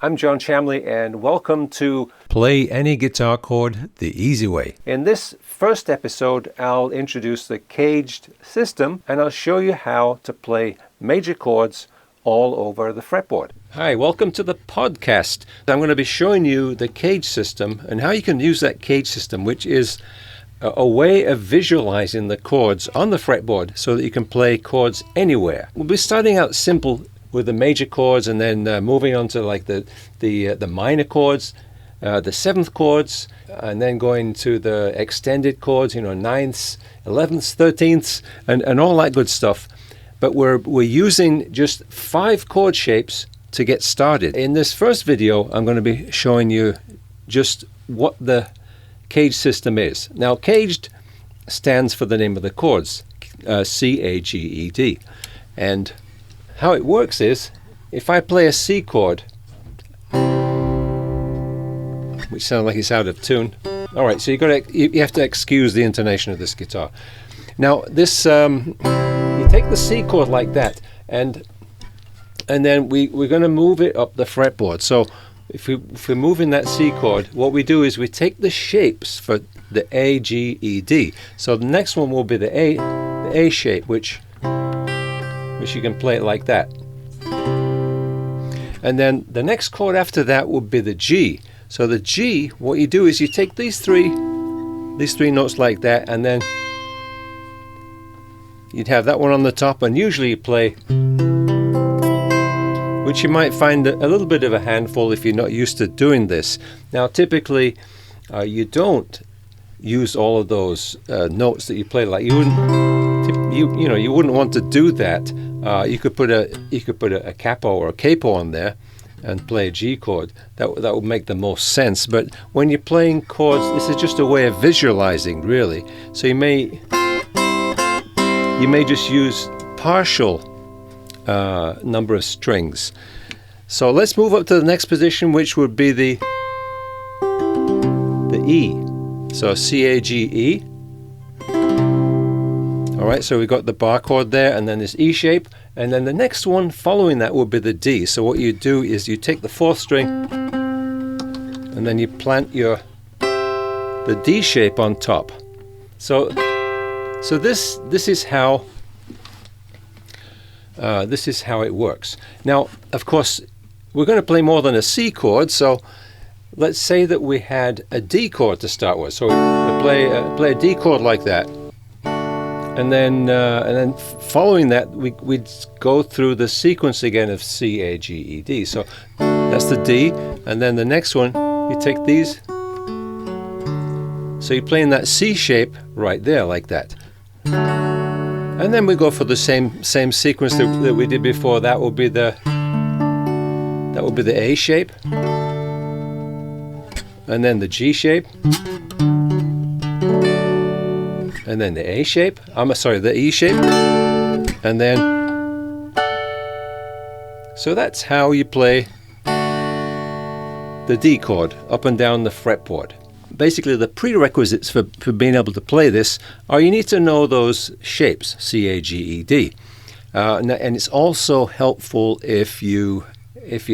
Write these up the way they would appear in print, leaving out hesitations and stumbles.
I'm John Chamley, and welcome to Play Any Guitar Chord the Easy Way. In this first episode, I'll introduce the caged system, and I'll show you how to play major chords all over the fretboard. Hi, welcome to the podcast. I'm going to be showing you the cage system and how you can use that cage system, which is a way of visualizing the chords on the fretboard so that you can play chords anywhere. We'll be starting out simple with the major chords, and then moving on to like the minor chords, the seventh chords, and then going to the extended chords, ninths, 11ths, 13ths, and all that good stuff. But we're using just 5 chord shapes to get started. In this first video, I'm going to be showing you just what the cage system is. Now, caged stands for the name of the chords, C-A-G-E-D, and how it works is, if I play a C chord, which sounds like it's out of tune. All right, so you have to excuse the intonation of this guitar. Now, this you take the C chord like that, and then we're going to move it up the fretboard. So if we're moving that C chord, what we do is we take the shapes for the A, G, E, D. So the next one will be the A shape, which you can play it like that. And then the next chord after that would be the G. So the G, what you do is you take these three notes like that, and then you'd have that one on the top, and usually you play, which you might find a little bit of a handful if you're not used to doing this. Now, typically, you don't use all of those notes that you play. Like you wouldn't want to do that. You could put a capo or a capo on there and play a G chord. That would make the most sense. But when you're playing chords, this is just a way of visualizing, really. So you may just use partial number of strings. So let's move up to the next position, which would be the E. So C-A-G-E. All right, so we've got the bar chord there, and then this E shape, and then the next one following that would be the D. So what you do is you take the 4th string, and then you plant the D shape on top. So this is how it works. Now, of course, we're going to play more than a C chord. So let's say that we had a D chord to start with. So we play a D chord like that. And then following that, we'd go through the sequence again of C, A, G, E, D. So that's the D, and then the next one, you take these. So you're playing that C shape right there, like that. And then we go for the same sequence that we did before. That would be the A shape, and then the G shape. And then the A shape, the E shape, and then, so that's how you play the D chord up and down the fretboard. Basically, the prerequisites for being able to play this are you need to know those shapes, C, A, G, E, D. And it's also helpful if you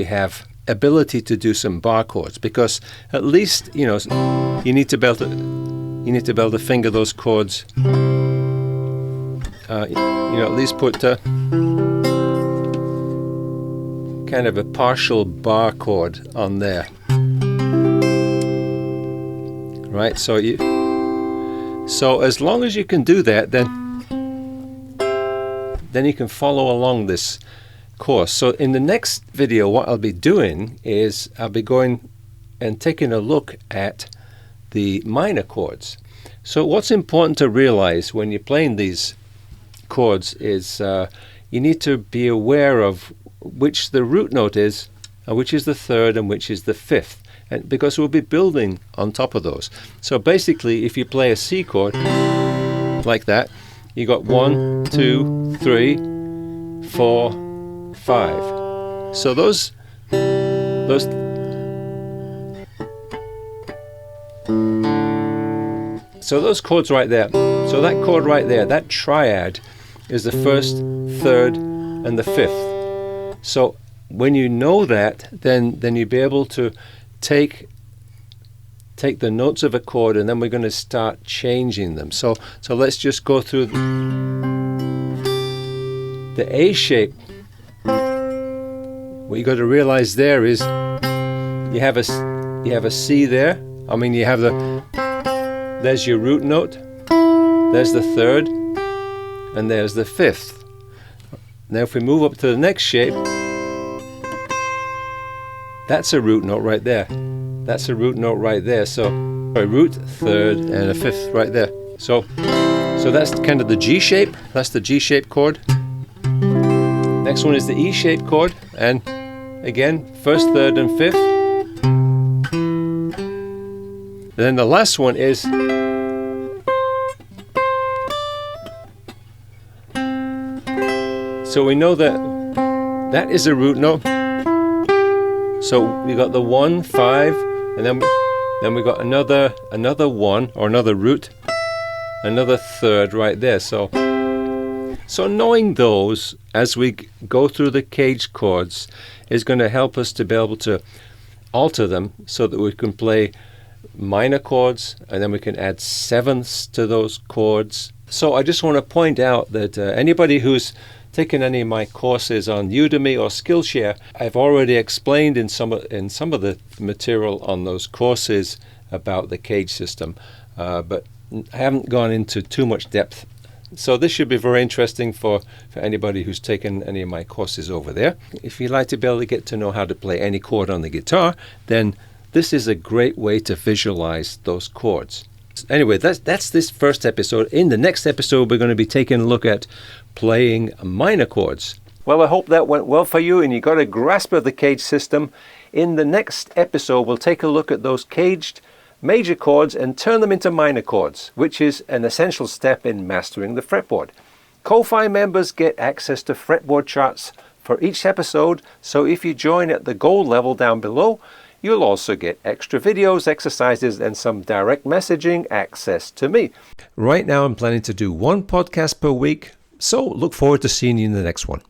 have ability to do some bar chords, because at least, you need to be able to finger those chords. At least put kind of a partial bar chord on there. Right? So as long as you can do that, then you can follow along this course. So in the next video, what I'll be doing is I'll be going and taking a look at the minor chords. So what's important to realize when you're playing these chords is you need to be aware of which the root note is, and which is the 3rd, and which is the 5th, and because we'll be building on top of those. So basically, if you play a C chord like that, you got 1, 2, 3, 4, 5. So those chords right there. So that chord right there, that triad, is the 1st, 3rd, and the 5th. So when you know that, then you'll be able to take the notes of a chord, and then we're going to start changing them. So let's just go through the A shape. What you got to realize there is you have a C there. I mean, you have there's your root note, there's the third, and there's the fifth. Now if we move up to the next shape, that's a root note right there. That's a root note right there. So a root, third, and a fifth right there. So that's kind of the G shape. That's the G shape chord. Next one is the E shape chord, and again, first, third, and fifth. And then the last one is so we know that is a root note. So we got the 1, 5, and then we got another 1 or another root, another third right there. So knowing those as we go through the caged chords is going to help us to be able to alter them so that we can play minor chords, and then we can add sevenths to those chords. So I just want to point out that anybody who's taken any of my courses on Udemy or Skillshare, I've already explained in some of the material on those courses about the cage system, but I haven't gone into too much depth. So this should be very interesting for anybody who's taken any of my courses over there. If you'd like to be able to get to know how to play any chord on the guitar, then this is a great way to visualize those chords. Anyway, that's this first episode. In the next episode, we're going to be taking a look at playing minor chords. Well, I hope that went well for you and you got a grasp of the cage system. In the next episode, we'll take a look at those caged major chords and turn them into minor chords, which is an essential step in mastering the fretboard. Ko-Fi members get access to fretboard charts for each episode, so if you join at the gold level down below, you'll also get extra videos, exercises, and some direct messaging access to me. Right now I'm planning to do one podcast per week, so look forward to seeing you in the next one.